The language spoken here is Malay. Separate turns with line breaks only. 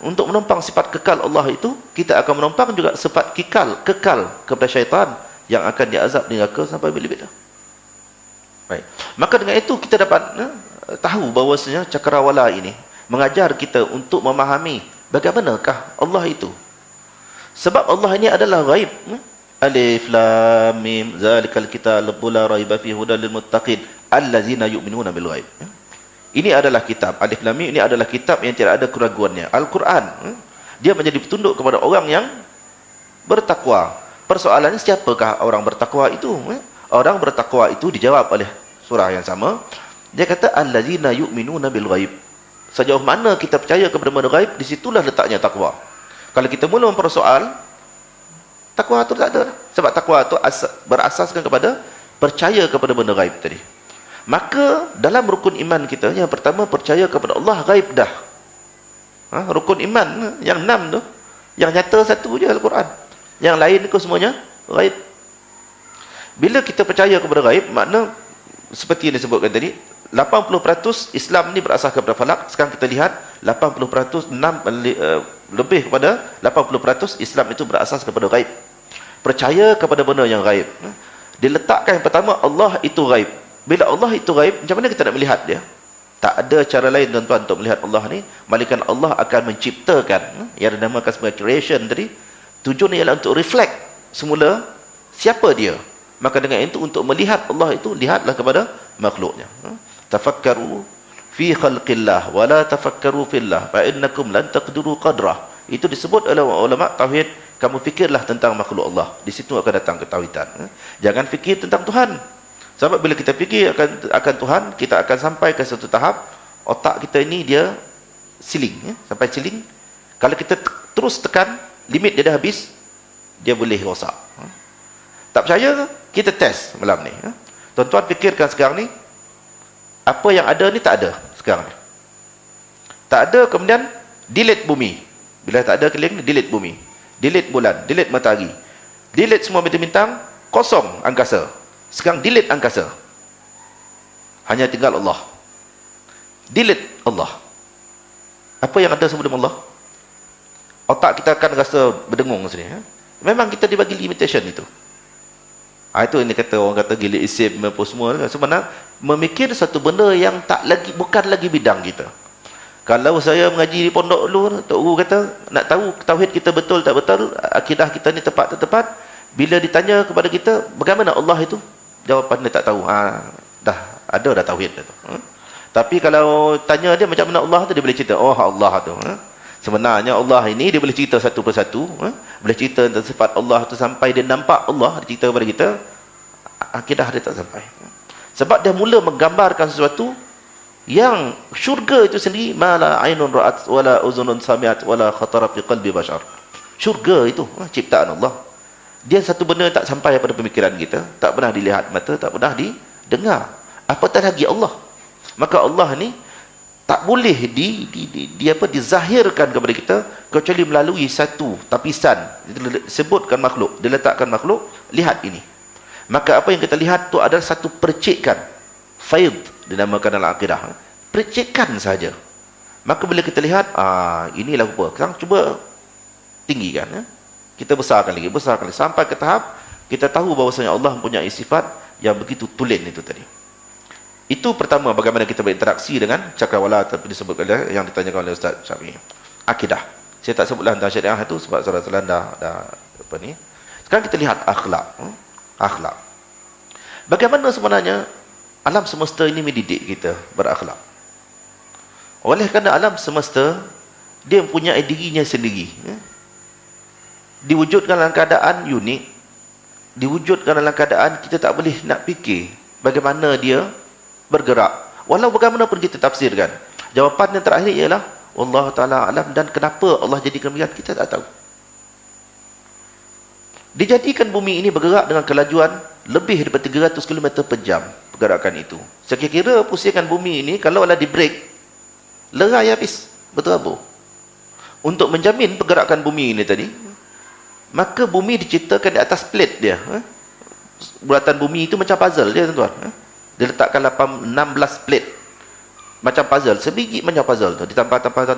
untuk menumpang sifat kekal Allah itu, kita akan menumpang juga sifat kekal kepada syaitan yang akan diazab di neraka sampai bila-bila. Baik. Maka dengan itu kita dapat tahu bahawasanya cakrawala ini mengajar kita untuk memahami bagaimanakah Allah itu. Sebab Allah ini adalah ghaib. Alif lam mim zalikal kitab la raiba fihi hudal lil muttaqin allazina yu'minuna bil ghaib. Ini adalah kitab Alif Lam Mim, ini adalah kitab yang tidak ada keraguannya, Al-Quran. Dia menjadi petunjuk kepada orang yang bertakwa. Persoalannya, siapakah orang bertakwa itu? Orang bertakwa itu dijawab oleh surah yang sama. Dia kata allazina yu'minuna bil ghaib. Sejauh mana kita percaya kepada benda ghaib, di situlah letaknya takwa. Kalau kita mula mempersoal, takwa itu tak ada. Sebab takwa itu berasaskan kepada percaya kepada benda ghaib tadi. Maka dalam rukun iman kita, yang pertama percaya kepada Allah ghaib dah. Rukun iman yang 6 tu, yang nyata satu je Al-Quran. Yang lain tu semuanya ghaib. Bila kita percaya kepada ghaib, makna seperti yang disebutkan tadi, 80% Islam ni berasas kepada falak. Sekarang kita lihat 80%, lebih kepada 80% Islam itu berasas kepada ghaib. Percaya kepada benda yang ghaib. Diletakkan yang pertama, Allah itu ghaib. Bila Allah itu ghaib, macam mana kita nak melihat dia? Tak ada cara lain tuan-tuan untuk melihat Allah ni, melainkan Allah akan menciptakan, yang dinamakan sebagai creation tadi. Tujuan ialah untuk reflect semula siapa dia. Maka dengan itu, untuk melihat Allah itu, lihatlah kepada makhluknya. Tafakkaru fi khalqillah wa la tafakkaru fillah fa innakum lan taqdiru qadrah. Itu disebut oleh ulama tauhid, kamu fikirlah tentang makhluk Allah. Di situ akan datang ketauhidan. Jangan fikir tentang Tuhan. Sebab bila kita fikir akan Tuhan, kita akan sampai ke satu tahap otak kita ini dia siling, sampai siling. Kalau kita terus tekan limit dia dah habis, dia boleh rosak. Tak percaya, kita test malam ni. Tuan-tuan fikirkan sekarang ni, apa yang ada ni tak ada sekarang ni. Tak ada, kemudian delete bumi. Bila tak ada keliling ni, delete bumi, delete bulan, delete matahari, delete semua bintang-bintang, kosong angkasa. Sekarang delete angkasa, hanya tinggal Allah. Delete Allah. Apa yang ada sebelum Allah? Otak kita akan rasa berdengung sini. Memang kita dibagi limitation itu. Itu ini kata orang kata gila isim apa semua. Sebenarnya memikir satu benda yang bukan lagi bidang kita. Kalau saya mengaji di pondok dulu, Tok Guru kata nak tahu tauhid kita betul tak betul, akidah kita ni tepat tak tepat, bila ditanya kepada kita bagaimana Allah itu, jawapan dia tak tahu. Dah tauhid dah tu. Tapi kalau tanya dia macam mana Allah tu, dia boleh cerita. Oh, Allah tu. Sebenarnya Allah ini dia boleh cerita satu persatu. Boleh cerita tentang sifat Allah tu sampai dia nampak Allah, dia cerita kepada kita. Akidah dia tak sampai. Sebab dia mula menggambarkan sesuatu yang syurga itu sendiri, mala ainun ra'at wala uzunun sami'at wala khatara fi qalbi bashar. Syurga itu ciptaan Allah. Dia satu benda tak sampai pada pemikiran kita, tak pernah dilihat mata, tak pernah didengar. Apatah lagi Allah. Maka Allah ni tak boleh dizahirkan kepada kita kecuali melalui satu tapisan. Sebutkan makhluk, diletakkan makhluk, lihat ini. Maka apa yang kita lihat tu adalah satu percikan, faid dinamakan dalam akidah. Percikan saja. Maka bila kita lihat, inilah rupa. Sekarang cuba tinggikan, kita besarkan lagi sampai ke tahap kita tahu bahawasanya Allah mempunyai sifat yang begitu tulen itu tadi. Itu pertama, bagaimana kita berinteraksi dengan cakrawala tapi disebutkan yang ditanyakan oleh Ustaz Syafi'i. Akidah. Saya tak sebutlah tentang syariah itu sebab saudara-saudara dah apa ni. Sekarang kita lihat akhlak. Akhlak. Bagaimana sebenarnya alam semesta ini mendidik kita berakhlak? Oleh kerana alam semesta dia mempunyai dirinya sendiri. Diwujudkan dalam keadaan unik, diwujudkan dalam keadaan kita tak boleh nak fikir bagaimana dia bergerak. Walau bagaimanapun kita tafsirkan, jawapan yang terakhir ialah Allah Ta'ala alam, dan kenapa Allah jadikan begitu kita tak tahu. Dijadikan bumi ini bergerak dengan kelajuan lebih daripada 300 km per jam pergerakan itu. Saya kira pusingan bumi ini kalau di break, lerai habis, berterabur. Untuk menjamin pergerakan bumi ini tadi, maka bumi diciptakan di atas plate dia. Bulatan bumi itu macam puzzle dia, tuan-tuan. Dia letakkan 16 plate. Macam puzzle. Sebiji macam puzzle tu. Ditambah-tambah